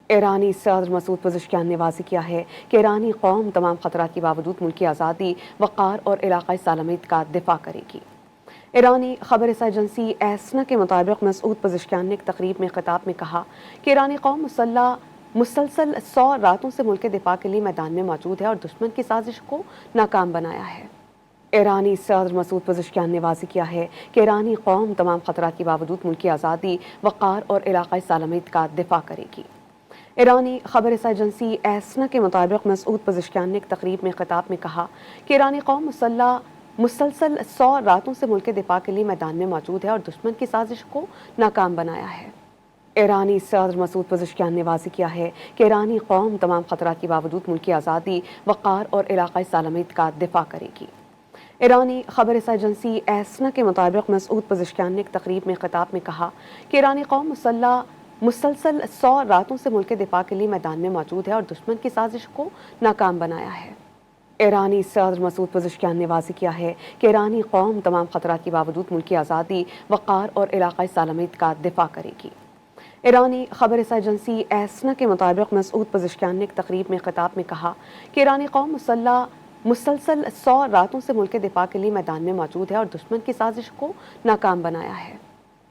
ایرانی صدر Masoud Pezeshkian نے واضح کیا ہے کہ ایرانی قوم تمام خطرات کے باوجود ملکی آزادی، وقار اور علاقائی سالمیت کا دفاع کرے گی۔ ایرانی خبر رساں ایجنسی ایسنا کے مطابق مسعود پزشکیان نے ایک تقریب میں خطاب میں کہا کہ ایرانی قوم مسلسل 100 راتوں سے ملک کے دفاع کے لیے میدان میں موجود ہے اور دشمن کی سازش کو ناکام بنایا ہے۔ ایرانی صدر مسعود پزشکیان نے واضح کیا ہے کہ ایرانی قوم تمام خطرات کے باوجود ملکی آزادی، وقار اور علاقائی سالمیت کا دفاع کرے گی۔ ایرانی خبر رساں ایجنسی ایسنا کے مطابق مسعود پزشکیان نے ایک تقریب میں خطاب میں کہا کہ ایرانی قوم مسلسل 100 راتوں سے ملک کے دفاع کے لیے میدان میں موجود ہے اور دشمن کی سازش کو ناکام بنایا ہے۔ ایرانی صدر مسعود پزشکیان نے واضح کیا ہے کہ ایرانی قوم تمام خطرات کے باوجود ملکی آزادی، وقار اور علاقائی سالمیت کا دفاع کرے گی۔ ایرانی خبر رساں ایجنسی ایسنا کے مطابق مسعود پزشکیان نے ایک تقریب میں خطاب میں کہا کہ ایرانی قوم مسلسل 100 راتوں سے ملک کے دفاع کے لیے میدان میں موجود ہے اور دشمن کی سازش کو ناکام بنایا ہے۔ ایرانی صدر مسعود پزشکیان نے واضح کیا ہے کہ ایرانی قوم تمام خطرات کے باوجود ملکی آزادی، وقار اور علاقائی سالمیت کا دفاع کرے گی۔ ایرانی خبر رساں ایجنسی ایسنا کے مطابق مسعود پزشکیان نے ایک تقریب میں خطاب میں کہا کہ ایرانی قوم مسلسل 100 راتوں سے ملک کے دفاع کے لیے میدان میں موجود ہے اور دشمن کی سازش کو ناکام بنایا ہے۔